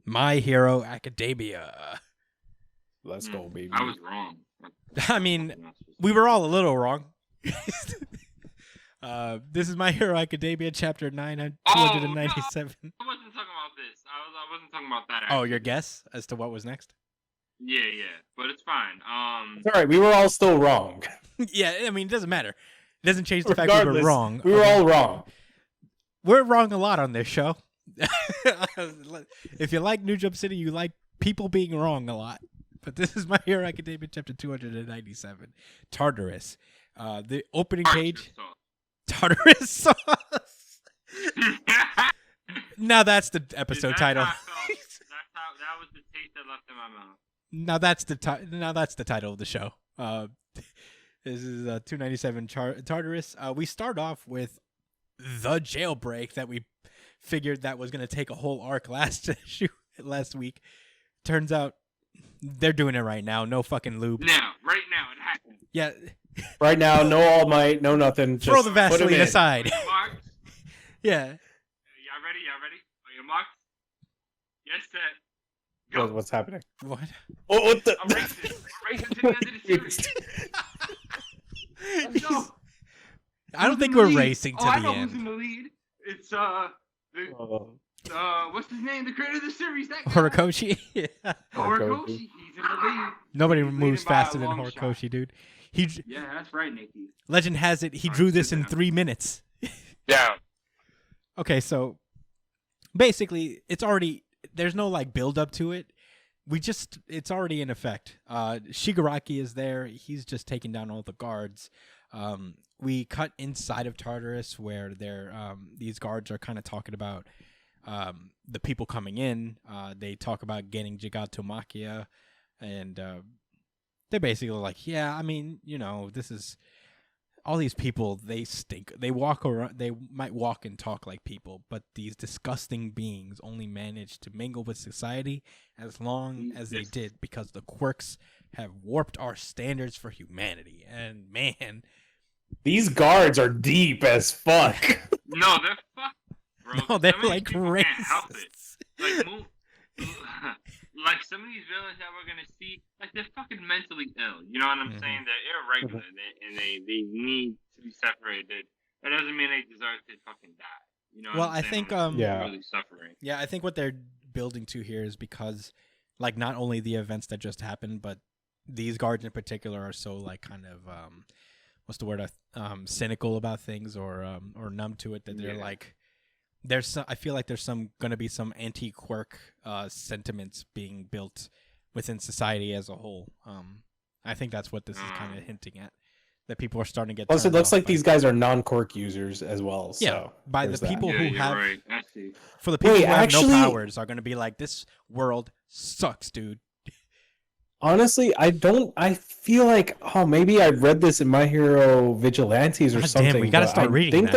My Hero Academia. Let's go, baby. I was wrong. I mean, we were all a little wrong. This is My Hero Academia, chapter 297. No, I wasn't talking about this. I wasn't talking about that. Actually. Oh, your guess as to what was next? Yeah, but it's fine. It's all right. We were all still wrong. Yeah, I mean, it doesn't matter. It doesn't change the fact we were wrong. We were all wrong. We're wrong a lot on this show. If you like New Jump City, you like people being wrong a lot. But this is My Hero Academia, chapter 297, Tartarus. The opening page. Tartarus sauce. Now that's the episode title. That was the taste that left in my mouth. Now that's the title of the show. This is 297 Tartarus. We start off with the jailbreak that we figured that was going to take a whole arc last week. Turns out they're doing it right now. No fucking lube. Right now, it happened. Yeah. Right now, no All Might, no nothing. Throw the Vaseline aside. Yeah. Y'all ready? Are you marked? Yes, set. Go. What's happening? What? Oh, what the? I'm racing. Racing to the end of the series. Let's go. I don't think we're racing to the I know end. who's in the lead. It's what's his name? The creator of the series. That guy. Horikoshi. Yeah. Horikoshi. He's in the lead. Nobody He's moves leading by a faster than long Horikoshi, shot. dude. Yeah, that's right, Nikki. Legend has it he drew this in 3 minutes. Yeah. Okay, so basically there's no like build up to it. It's already in effect. Shigaraki is there. He's just taking down all the guards. We cut inside of Tartarus where these guards are kind of talking about the people coming in. They talk about getting Jigatomakia, and they're basically like, yeah, I mean, this is all these people. They stink. They walk around. They might walk and talk like people, but these disgusting beings only manage to mingle with society as long as they did because the quirks have warped our standards for humanity. And man, these guards are deep as fuck. No, they're fucked, bro. No, they're Some of these like people can't help it. racists. Like some of these villains that we're gonna see, like they're fucking mentally ill. You know what I'm saying? They're irregular, and they need to be separated. That doesn't mean they deserve to fucking die. You know? Well, I think really suffering. Yeah, I think what they're building to here is because, like, not only the events that just happened, but these guards in particular are so like kind of what's the word? Cynical about things or numb to it that they're like. I feel like there's gonna be some anti-quirk sentiments being built within society as a whole. I think that's what this is kind of hinting at. That people are starting to get. Plus, it looks like these guys are non-quirk users as well. So yeah, by the people who have. Right. I see. For the people who have no powers, are going to be like, this world sucks, dude. Honestly, I feel like, maybe I read this in My Hero Vigilantes or something. Damn, we got to start reading.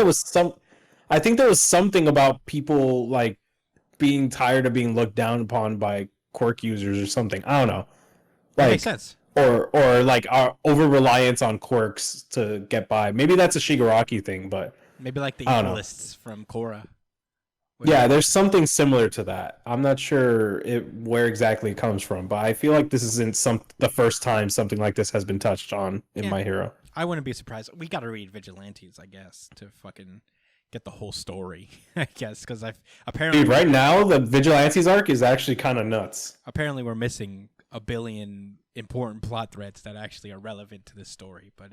I think there was something about people like being tired of being looked down upon by quirk users or something. I don't know. That makes sense. Or like our over reliance on quirks to get by. Maybe that's a Shigaraki thing, but maybe like the evilists from Korra. Yeah, there's something similar to that. I'm not sure where exactly it comes from, but I feel like this isn't the first time something like this has been touched on in My Hero. I wouldn't be surprised. We got to read Vigilantes, I guess, to fucking get the whole story, I guess, because apparently... Dude, right now, the Vigilantes arc is actually kind of nuts. Apparently, we're missing a billion important plot threads that actually are relevant to this story, but...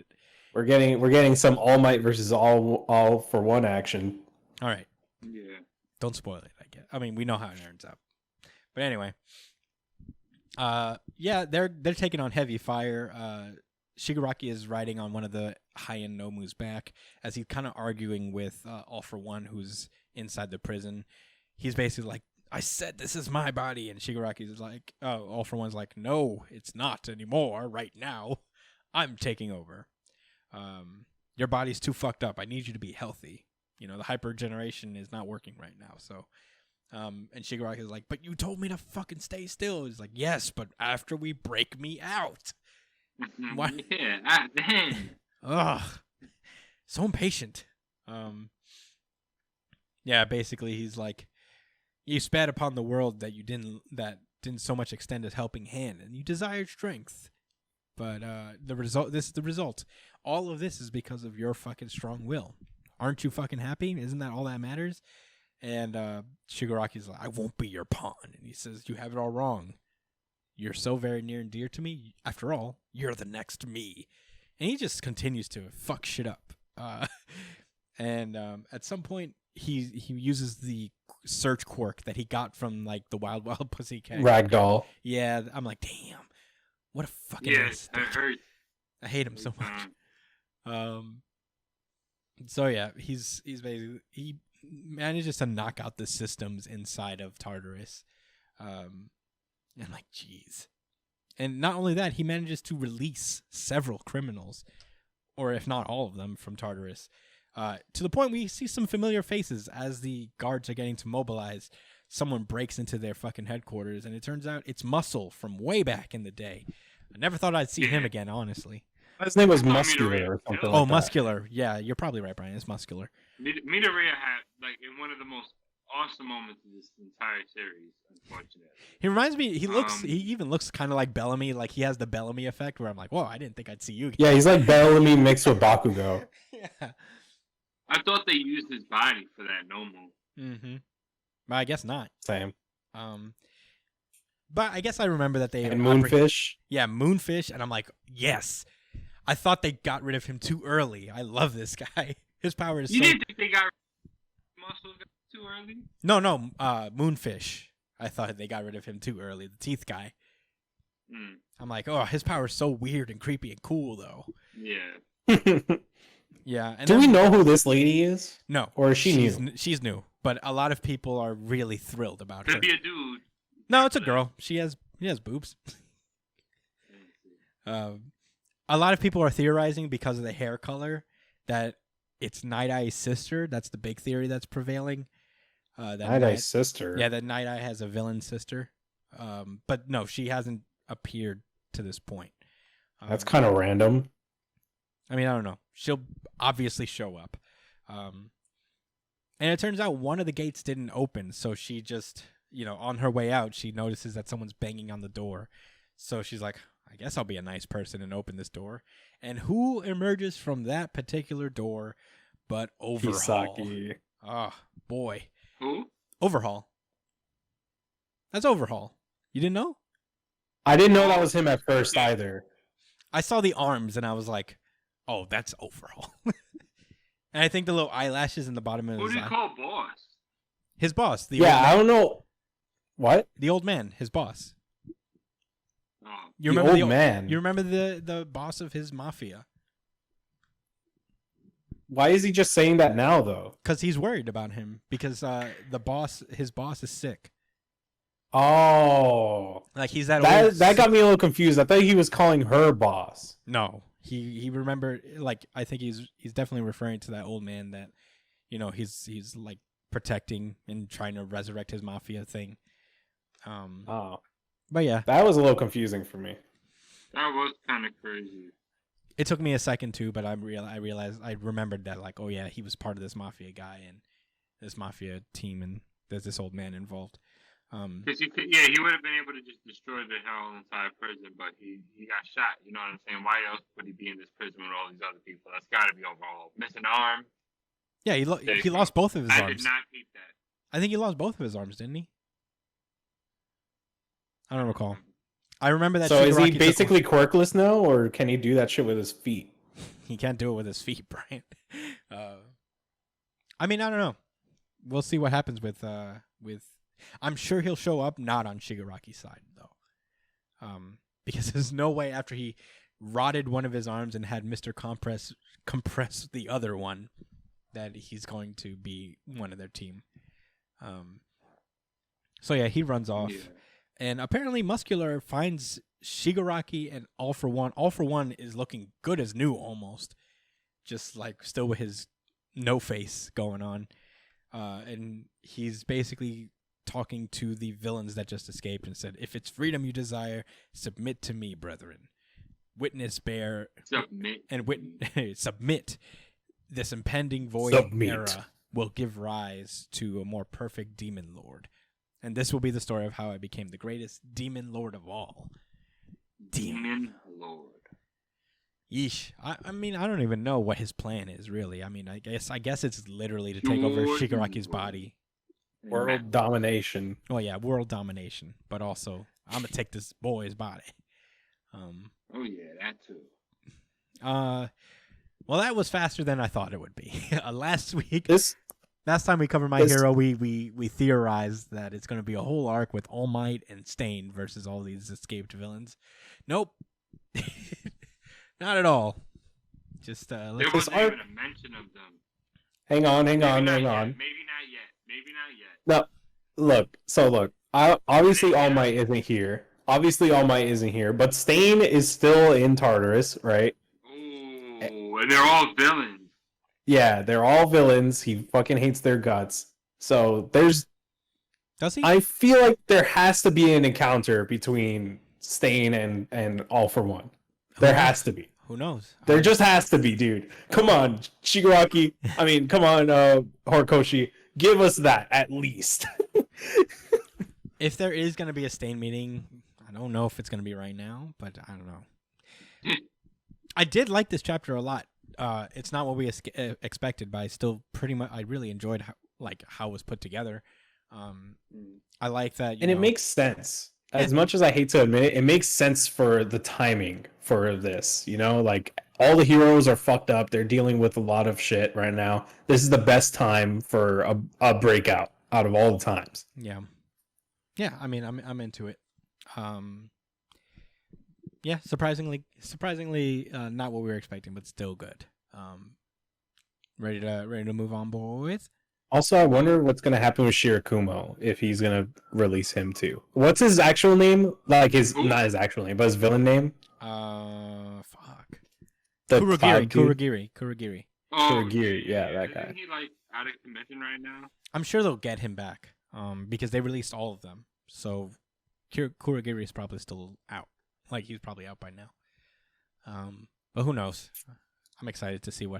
We're getting some All Might versus All for One action. All right. Yeah. Don't spoil it, I guess. I mean, we know how it turns out. But anyway. Yeah, they're taking on heavy fire. Shigaraki is riding on one of the high-end Nomu's back as he's kind of arguing with All for One, who's inside the prison. He's basically like, I said this is my body. And Shigaraki's like, All for One's like, no, it's not anymore right now. I'm taking over. Your body's too fucked up. I need you to be healthy. You know, the hyper generation is not working right now. So, and Shigaraki is like, but you told me to fucking stay still. He's like, yes, but after we break me out. What? Yeah, then. Ugh. So impatient. Yeah, basically he's like, You spat upon the world that didn't so much extend a helping hand, and you desired strength. But this is the result. All of this is because of your fucking strong will. Aren't you fucking happy? Isn't that all that matters? And Shigaraki's like, I won't be your pawn. And he says, you have it all wrong. You're so very near and dear to me. After all, you're the next me. And he just continues to fuck shit up. And at some point, he uses the search quirk that he got from like the Wild Wild Pussycat. Ragdoll. Yeah, I'm like, damn, what a fucking Yes, I heard. I hate him so much. So yeah, he's basically he manages to knock out the systems inside of Tartarus. And I'm like, jeez. And not only that, he manages to release several criminals, or if not all of them, from Tartarus. To the point we see some familiar faces as the guards are getting to mobilize. Someone breaks into their fucking headquarters, and it turns out it's Muscle from way back in the day. I never thought I'd see him again, honestly. His name was Muscular or something like that. Muscular. Yeah, you're probably right, Brian. It's Muscular. Midoriya had, like, in one of the most awesome moments of this entire series, unfortunately. He reminds me, he even looks kind of like Bellamy. Like, he has the Bellamy effect where I'm like, whoa, I didn't think I'd see you again. Yeah, he's like Bellamy mixed with Bakugo. Yeah. I thought they used his body for that normal. Mm-hmm. But I guess not. Same. But I guess I remember that they... And Moonfish. Yeah, Moonfish. And I'm like, yes. I thought they got rid of him too early. I love this guy. His power is You didn't think they got rid of Muscle too early? No, Moonfish. I thought they got rid of him too early. The teeth guy. Mm. I'm like, oh, his power is so weird and creepy and cool, though. Yeah. Yeah. And Do we know who this lady is? No. Or is she new? She's new. But a lot of people are really thrilled about her. Could be a dude. No, it's a girl. She has boobs. A lot of people are theorizing because of the hair color that it's Night Eye's sister. That's the big theory that's prevailing. Night Eye's sister? Yeah, that Night Eye has a villain sister. But no, she hasn't appeared to this point. That's kind of random. I mean, I don't know. She'll obviously show up. And it turns out one of the gates didn't open, so she just, on her way out, she notices that someone's banging on the door. So she's like, I guess I'll be a nice person and open this door. And who emerges from that particular door but Overhaul? Kisaki. Oh, boy. Who? Overhaul. That's Overhaul. You didn't know? I didn't know that was him at first either. I saw the arms and I was like, oh, that's Overhaul. And I think the little eyelashes in the bottom of Who his do you eye. call boss? His boss. I don't know. What? The old man, his boss. Oh. You The remember old man? You remember the boss of his mafia? Why is he just saying that now, though? Because he's worried about him. Because his boss is sick. Oh. Like he's that got me a little confused. I thought he was calling her boss. No. He remembered, like, I think he's definitely referring to that old man that, he's like protecting and trying to resurrect his mafia thing. But yeah, that was a little confusing for me. That was kind of crazy. It took me a second too, but I realized I remembered that, like, oh yeah, he was part of this mafia guy and this mafia team, and there's this old man involved. Because he would have been able to just destroy the whole entire prison, but he got shot. You know what I'm saying? Why else would he be in this prison with all these other people? That's got to be Overhaul. Missing arm. Yeah, he lost both of his arms. I did not keep that. I think he lost both of his arms, didn't he? I don't recall. I remember that. So is he basically quirkless now, or can he do that shit with his feet? He can't do it with his feet, Brian. I mean, I don't know. We'll see what happens with. I'm sure he'll show up not on Shigaraki's side though, because there's no way after he rotted one of his arms and had Mr. compress the other one that he's going to be one of their team. So yeah, he runs off. Yeah. And apparently Muscular finds Shigaraki and All For One. All For One is looking good as new almost. Just like still with his no face going on. And he's basically talking to the villains that just escaped and said, if it's freedom you desire, submit to me, brethren. Witness, bear, submit. And submit. This impending void era will give rise to a more perfect demon lord. And this will be the story of how I became the greatest demon lord of all. Demon Lord. Yeesh. I mean, I don't even know what his plan is, really. I mean, I guess it's literally to take over Shigaraki's body. World domination. Oh, yeah, world domination. But also, I'm going to take this boy's body. Oh, yeah, that too. Well, that was faster than I thought it would be. Last time we covered My this- Hero, we theorized that it's going to be a whole arc with All Might and Stain versus all these escaped villains. Nope. Not at all. Just There let's wasn't arc- even a mention of them. Hang on. Maybe not yet. No, look. Obviously, All Might isn't here. But Stain is still in Tartarus, right? Oh, and they're all villains. Yeah, they're all villains. He fucking hates their guts. So Does he? I feel like there has to be an encounter between Stain and All for One. There has to be. Who knows? There just has to be, dude. Come on, Shigaraki. Come on, Horikoshi. Give us that at least. If there is going to be a Stain meeting, I don't know if it's going to be right now, but I don't know. I did like this chapter a lot. It's not what we expected, but I still I really enjoyed how it was put together. I like that, and it makes sense. As much as I hate to admit it, it makes sense for the timing for this. Like all the heroes are fucked up. They're dealing with a lot of shit right now. This is the best time for a breakout out of all the times. Yeah. Yeah, I mean, I'm into it. Yeah, surprisingly, not what we were expecting, but still good. Ready to move on, boys. Also, I wonder what's gonna happen with Shirakumo if he's gonna release him too. What's his actual name? Like not his actual name, but his villain name. Fuck. The Kurogiri. Oh, Kurogiri, yeah, that guy. Isn't he out of commission right now? I'm sure they'll get him back. Because they released all of them, so Kurogiri is probably still out. Like he's probably out by now. But who knows? I'm excited to see what